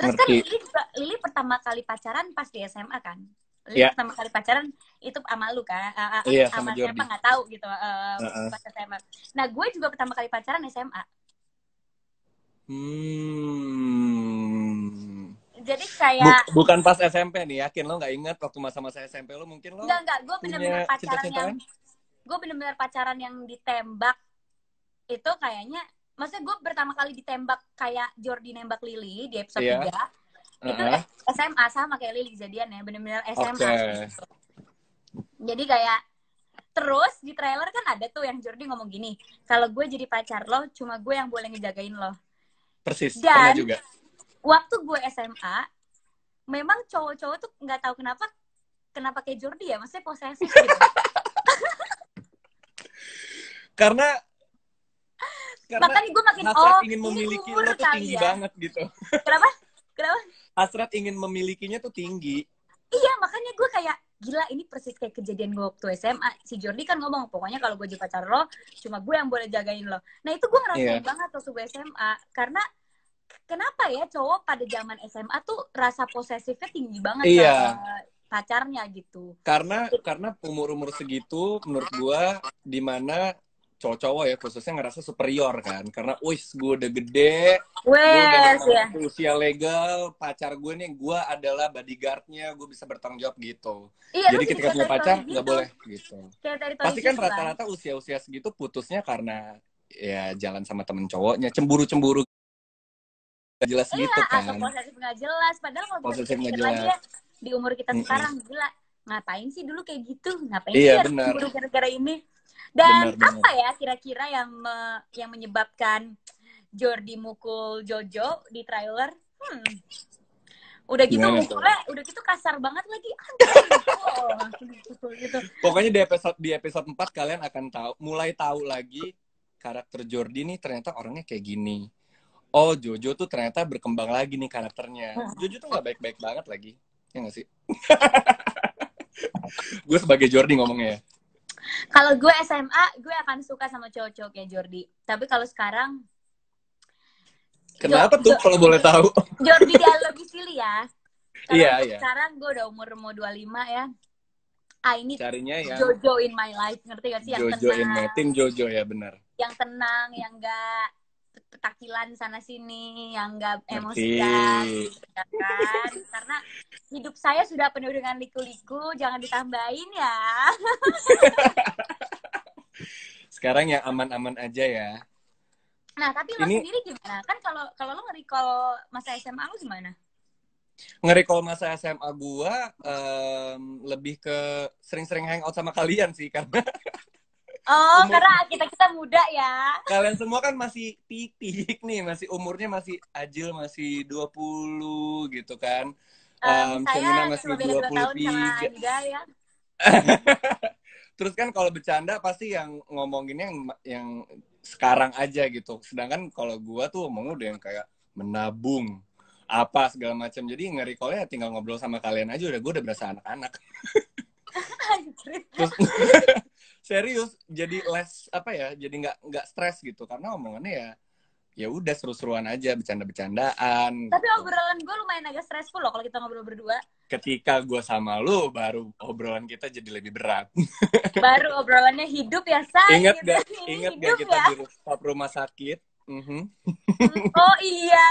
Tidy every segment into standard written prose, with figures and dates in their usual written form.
Terus kan Ngerti. Lili pertama kali pacaran pas di SMA kan? Lili Ya, pertama kali pacaran itu sama lu kan? iya sama Sama siapa Jordi. nggak tahu gitu Heeh. pas SMA. Nah gue juga pertama kali pacaran SMA. Hmm. Jadi kayak Bukan pas SMP nih, yakin lo nggak ingat waktu masa-masa SMP lo mungkin lo enggak gue bener-bener punya pacaran cinta-cinta yang lain? ditembak itu kayaknya, maksudnya gue pertama kali ditembak kayak Jordi nembak Lili di episode Iya. 3 itu Heeh. SMA sama kayak Lili kejadiannya, bener-bener SMA. Oke. Jadi kayak terus di trailer kan ada tuh yang Jordi ngomong gini, kalau gue jadi pacar lo cuma gue yang boleh ngejagain lo. Persis, pernah Dan juga. waktu gue SMA memang cowok-cowok tuh nggak tahu kenapa kayak Jordi ya, maksudnya posesif gitu. Karena Makanya gue makin hasrat ingin ini memiliki umur lo tuh kali tinggi ya. banget gitu. Kenapa? Kenapa? Hasrat ingin memilikinya tuh tinggi. Iya, makanya gue kayak gila, ini persis kayak kejadian gue waktu SMA. Si Jordi kan ngomong, pokoknya kalau gue jadi pacar lo, cuma gue yang boleh jagain lo. Nah itu gue ngerasain Iya. banget waktu gue SMA. Karena kenapa ya cowok pada zaman SMA tuh rasa posesifnya tinggi banget ke Iya. pacarnya gitu. Karena umur-umur segitu menurut gua dimana cowok-cowok ya khususnya ngerasa superior kan, karena wis gue udah gede, gue udah Wes ya. memasuki usia legal, pacar gue nih gue adalah bodyguardnya, gue bisa bertanggung jawab gitu. Iya, lu Jadi jadi ketika kayak punya teritori pacar nggak gitu. boleh gitu. Kayak teritori Pasti kan gitu kan. rata-rata usia-usia segitu putusnya karena ya jalan sama temen cowoknya, cemburu-cemburu gak jelas Iya, gitu atau kan, posesif nggak jelas. Padahal kalau kita posesif nggak pikir-pikir lagi jelas. ya, di umur kita Mm-mm. sekarang, gila, ngapain sih dulu kayak gitu? Ngapain sih Iya harus benar, cemburu gara-gara ini? Dan benar. apa ya kira-kira yang menyebabkan Jordi mukul Jojo di trailer? Udah gitu Gimana tuh? mukulnya, udah gitu kasar banget lagi. Gitu. Pokoknya di episode 4 kalian akan mulai tahu lagi karakter Jordi nih ternyata orangnya kayak gini. Oh, Jojo tuh ternyata berkembang lagi nih karakternya. Jojo tuh nggak baik-baik banget lagi. Ya nggak sih? Gue sebagai Jordi ngomongnya ya. Kalau gue SMA, gue akan suka sama cowok-cowok kayak Jordi. Tapi kalau sekarang, Kenapa tuh kalau boleh tahu? Jordi dialogi silly ya. Karena Iya. sekarang gue udah umur mau 25 ya. Ini Carinya yang Jojo in my life, ngerti gak sih? Yang Jojo tenang, tim Jojo ya benar. yang gak petakilan sana sini, yang gak Ngerti. emosian, gitu kan? Karena hidup saya sudah penuh dengan liku-liku, jangan ditambahin ya. Sekarang yang aman-aman aja ya. Nah, tapi lo sendiri gimana? Kan kalau lo nge-recall masa SMA lo gimana? Nge-recall masa SMA gua lebih ke sering-sering hangout sama kalian sih, karena Karena kita muda ya. kalian semua kan masih titik nih, masih umurnya masih Ajil masih 20 gitu kan. Semina Saya masih cuma beda 2 tahun sama 23. Anda ya. Terus kan kalau bercanda pasti yang ngomonginnya yang sekarang aja gitu. Sedangkan kalau gua tuh ngomong udah yang kayak menabung apa segala macam. Jadi nge-recall-nya tinggal ngobrol sama kalian aja udah, gue udah berasa anak-anak. Terus serius jadi less apa ya, jadi nggak stres gitu karena omongannya ya udah seru-seruan aja, bercanda-bercandaan Tapi gitu. obrolan gue lumayan agak stressful loh kalau kita ngobrol berdua. Ketika gue sama lu baru obrolan kita jadi lebih berat. Baru obrolannya hidup ya, say. Ingat Gitu. gak Ini ingat hidup gak kita ya. di rooftop rumah sakit? Oh iya.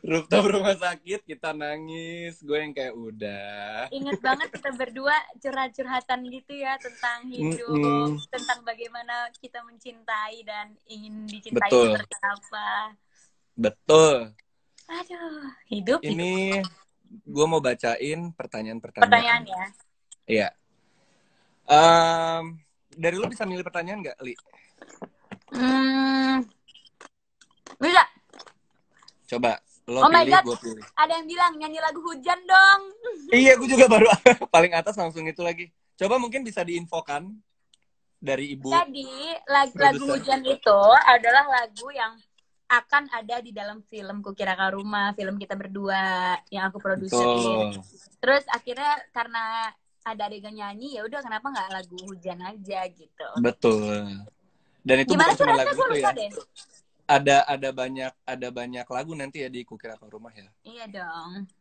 Rooftop rumah sakit kita nangis, gue yang kayak udah. Ingat banget kita berdua curhat-curhatan gitu ya tentang hidup, tentang bagaimana kita mencintai dan ingin dicintai Betul. seperti apa. Betul. Aduh, hidup. Ini gue mau bacain pertanyaan-pertanyaan. Pertanyaan ya. Iya. Dari lu bisa milih pertanyaan nggak, Li? Bisa. Coba, lo Oh my pilih, God. gue pilih. Ada yang bilang nyanyi lagu hujan dong. Iya, gue juga baru paling atas langsung itu lagi. Coba mungkin bisa diinfokan dari Ibu. Jadi, lagu hujan itu adalah lagu yang akan ada di dalam film Kukira Kak Rumah, film kita berdua yang aku produserin. Terus akhirnya karena ada adegan nyanyi, ya udah kenapa nggak lagu hujan aja gitu. Betul. Dan itu gimana bukan cuma lagu gue itu lupa ya. deh. ada banyak lagu nanti ya di Kukira Kau Rumah ya. Iya dong.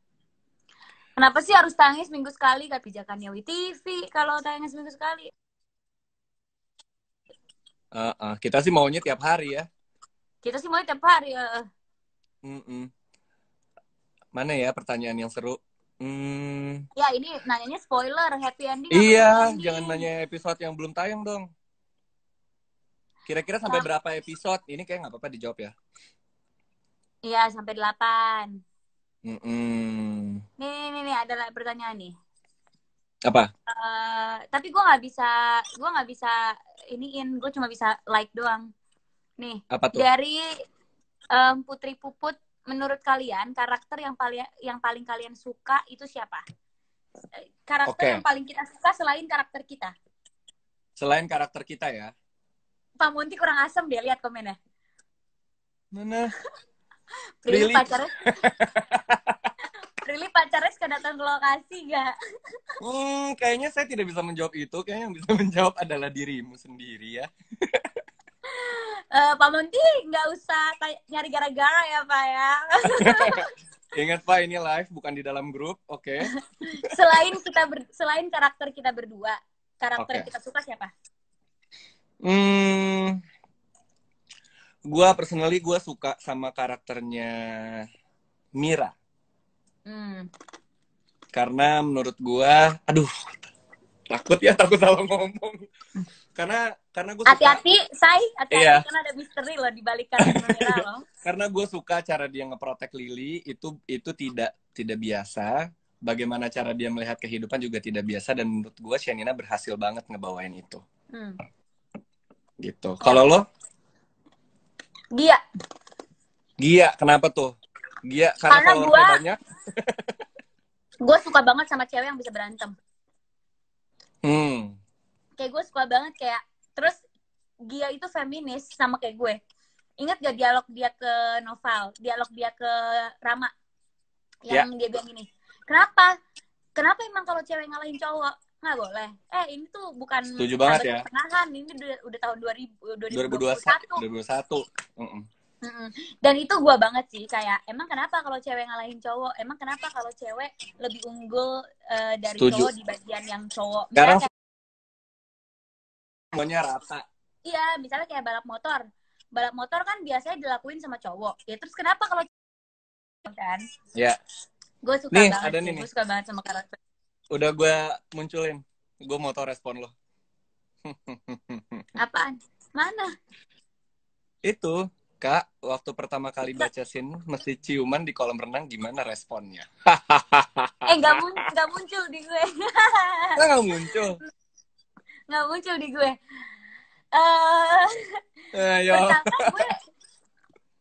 Kenapa sih harus tangis minggu sekali? Kayak pijakannya WTV kalau tangis minggu sekali. Kita sih maunya tiap hari ya. Kita sih mau tiap hari. Mana ya pertanyaan yang seru? Ya ini nanyanya spoiler, happy ending. Iya, jangan nanya episode yang belum tayang dong. Kira-kira sampai berapa episode? Ini kayak nggak apa-apa dijawab ya. Iya, sampai 8. Nih, ada pertanyaan nih. Apa? Tapi gue nggak bisa iniin, gue cuma bisa like doang. Nih, apa tuh? dari Putri Puput, menurut kalian karakter yang paling kalian suka itu siapa? Karakter yang paling kita suka selain karakter kita. Selain karakter kita ya. Pak Monty kurang asem deh, lihat komennya. Mana? Prilly pacarnya. Prilly pacarnya suka datang ke lokasi gak? Kayaknya saya tidak bisa menjawab itu. Kayaknya yang bisa menjawab adalah dirimu sendiri ya. Pak Monty nggak usah nyari gara-gara ya Pak ya. Ingat Pak, ini live bukan di dalam grup, oke? Selain karakter kita berdua, karakter yang kita suka siapa? Gue suka sama karakternya Mira. Karena menurut gue, takut salah ngomong. Karena gue suka. Hati-hati, iya. Karena ada misteri loh di balik karakter Mira loh. Karena gue suka cara dia ngeprotek Lily, itu tidak biasa. Bagaimana cara dia melihat kehidupan juga tidak biasa, dan menurut gue Shanina berhasil banget ngebawain itu. Gitu. Kalau lo? Gia, kenapa tuh? Gia, karena followernya banyak? Gue suka banget sama cewek yang bisa berantem. Kayak gue suka banget kayak, terus Gia itu feminis sama kayak gue. Ingat gak dialog dia ke Noval, dialog dia ke Rama, yang dia bilang gini, kenapa emang kalau cewek ngalahin cowok nggak boleh? Ini tuh bukan setuju banget ya. Pertengahan, ini udah tahun 2021. Dan itu gue banget sih, kayak emang kenapa kalau cewek ngalahin cowok? Emang kenapa kalau cewek lebih unggul dari cowok di bagian yang cowok? Sekarang semuanya rata. Iya, misalnya kayak balap motor kan biasanya dilakuin sama cowok. Ya terus kenapa kalau kan? Ya. Gue suka banget. Gue suka banget sama karakter. Udah gue munculin. Gue mau tau respon lo. Apaan? Mana? Itu, Kak, waktu pertama kali baca scene mesti ciuman di kolam renang, gimana responnya? Nggak muncul di gue. Nggak muncul? Nggak muncul di gue.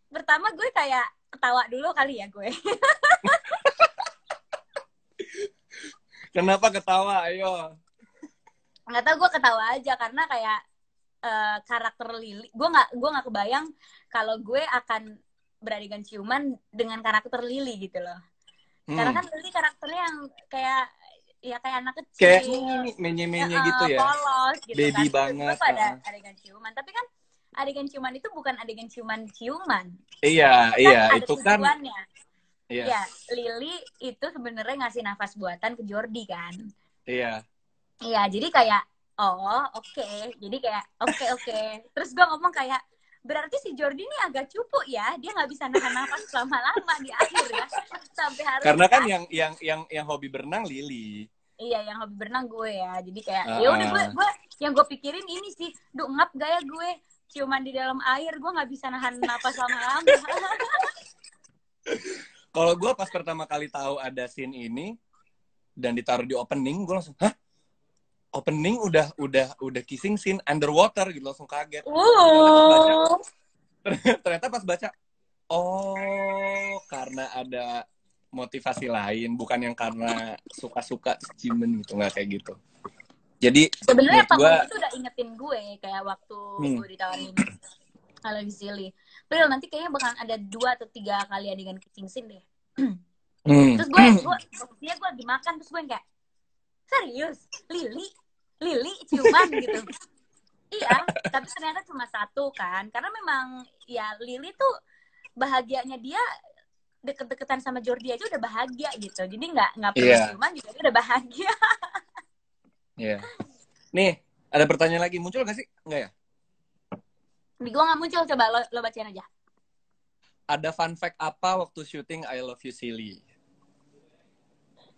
Pertama gue kayak ketawa dulu kali ya gue. Kenapa ketawa? Ayo. Nggak tahu, gue ketawa aja karena kayak karakter Lily. Gue nggak kebayang kalau gue akan beradegan ciuman dengan karakter Lily gitu loh. Karena kan Lily karakternya yang kayak anak kecil. Kayak menye-menye gitu ya. Polos gitu. Baby kan. banget. Ada adegan ciuman. Tapi kan adegan ciuman itu bukan adegan ciuman. Iya. Itu kan. Iya, Lily itu sebenarnya ngasih nafas buatan ke Jordi kan. Iya. Iya, jadi kayak oke. Jadi kayak oke. Terus gue ngomong kayak, berarti si Jordi ini agak cupu ya, dia nggak bisa nahan nafas lama-lama di akhir ya, sampai harus. Karena kan yang hobi berenang Lily. Iya, yang hobi berenang gue ya. Jadi kayak ya udah gue yang gue pikirin ini sih, ngap gaya gue ciuman di dalam air, gue nggak bisa nahan nafas lama-lama. Kalau gue pas pertama kali tahu ada scene ini dan ditaruh di opening, gue langsung, hah? Opening udah kissing scene underwater gitu, langsung kaget. Ternyata pas baca, karena ada motivasi lain, bukan yang karena suka-suka ciuman gitu, nggak kayak gitu. Jadi sebenarnya Pak Monty itu udah ingetin gue kayak waktu gue ditawarin kalau di Silly. Pril, nanti kayaknya bakalan ada 2 atau 3 kali adegan kissing scene deh. Terus gue lagi makan, terus gue kayak, serius? Lily ciuman gitu. Iya, tapi ternyata cuma satu kan. Karena memang ya Lily tuh bahagianya dia deket-deketan sama Jordi aja udah bahagia gitu. Jadi nggak perlu Iya, ciuman juga dia udah bahagia. iya. Nih, ada pertanyaan lagi. Muncul nggak sih? Nggak ya? Di gua nggak muncul, coba lo bacain aja. Ada fun fact apa waktu syuting I Love You Silly?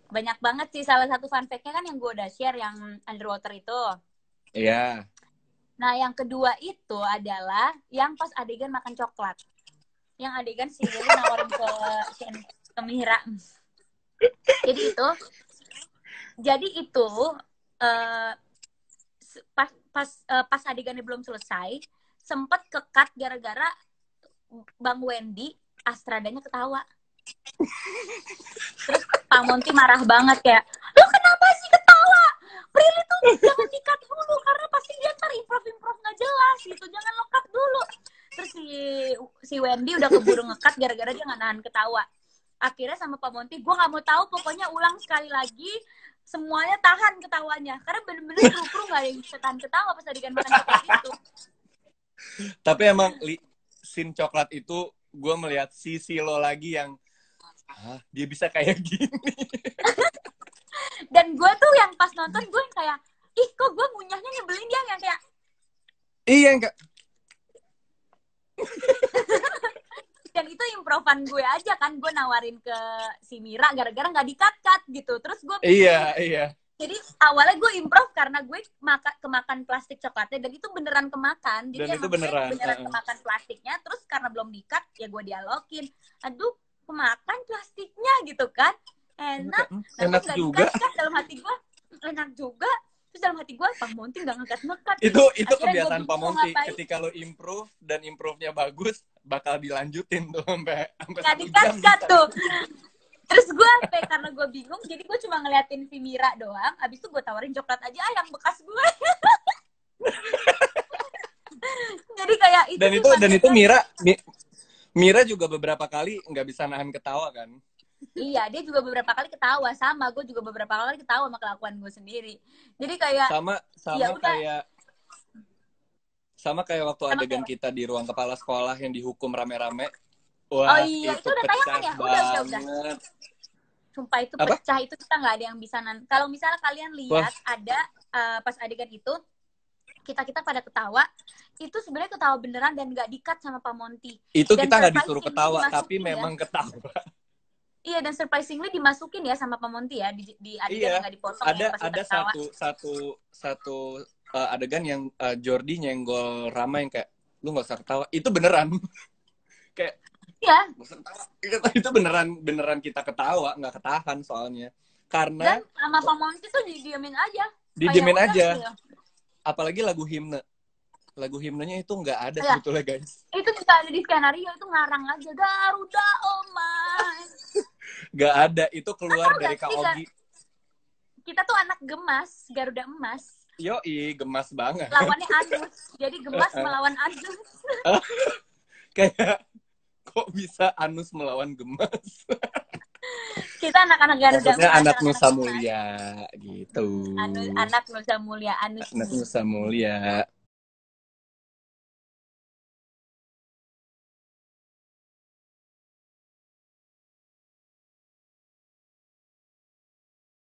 Banyak banget sih. Salah satu fun fact-nya kan yang gue udah share yang underwater itu. Iya. Nah, yang kedua itu adalah yang pas adegan makan coklat. Yang adegan si Lily nawarin ke Mira. Jadi itu uh, pas adegannya belum selesai, sempet ke-cut gara-gara Bang Wendy Astradanya ketawa. Terus Pak Monty marah banget kayak, lo kenapa sih ketawa? Prilly tuh jangan di-cut dulu karena pasti dia ntar improv nggak jelas gitu, jangan lo cut dulu. Terus si Wendy udah keburu nge-cut gara-gara dia nggak nahan ketawa. Akhirnya sama Pak Monty, gue nggak mau tahu, pokoknya ulang sekali lagi, semuanya tahan ketawanya karena bener-bener kru nggak ada yang bisa tahan ketawa pas adegan makan coklat itu. Tapi emang scene coklat itu gue melihat sisi lo lagi yang dia bisa kayak gini. Dan gue tuh yang pas nonton gue yang kayak, ih kok gue ngunyahnya nyebelin dia yang kayak iya enggak. Dan itu improvan gue aja kan, gue nawarin ke si Mira gara-gara nggak di-cut gitu. Terus gue iya. Jadi awalnya gue improv karena gue kemakan plastik coklatnya, dan itu beneran kemakan. Jadi dan itu beneran kemakan plastiknya. Terus karena belum di-cut ya gue dialogin, aduh kemakan plastiknya gitu kan, enak. Enak juga kan dalam hati gue, enak juga. Terus dalam hati gue, Pak Monty nggak ngangkat itu kebiasaan Pak Monty. Ketika lo improve dan improve-nya bagus, bakal dilanjutin tuh sampai nggak di-cut tuh. Terus gue karena gue bingung, jadi gue cuma ngeliatin si Mira doang. Abis itu gue tawarin coklat aja yang bekas gue. Jadi kayak itu. Dan itu Mira juga beberapa kali nggak bisa nahan ketawa kan? Iya, dia juga beberapa kali ketawa. Sama, gue juga beberapa kali ketawa sama kelakuan gue sendiri. Jadi kayak sama kayak waktu adegan kita di ruang kepala sekolah yang dihukum rame-rame. Wah, oh iya, itu udah tayangan ya? Udah. Sumpah itu pecah, itu kita nggak ada yang bisa kalau misalnya kalian lihat ada pas adegan itu kita pada ketawa, itu sebenarnya ketawa beneran dan nggak di-cut sama Pak Monty. Itu dan kita nggak disuruh ketawa, tapi memang ketawa. Iya, dan surprisingly dimasukin ya sama Pak Monty ya di adegan yang nggak dipotong. Ada satu adegan yang Jordi nyenggol Rama yang kayak lu nggak usah ketawa, itu beneran. Kayak iya. Itu beneran kita ketawa, nggak ketahan soalnya. Karena dan sama Pak Monty tuh didiemin aja. Aja. Apalagi lagu himnenya itu nggak ada sebetulnya guys. Itu nggak ada di skenario, itu ngarang aja Garuda Oman. Nggak ada, itu keluar dari Kak Ogi. Kita tuh anak gemas, Garuda Emas. Yoi, gemas banget. Lawannya Anus, jadi gemas melawan Anus. Kayak kok bisa Anus melawan gemas? Kita anak-anak Garuda. Maksudnya anak Nusa Mulia gitu. Anak Nusa Mulia, Anus. Anak Nusa Mulia.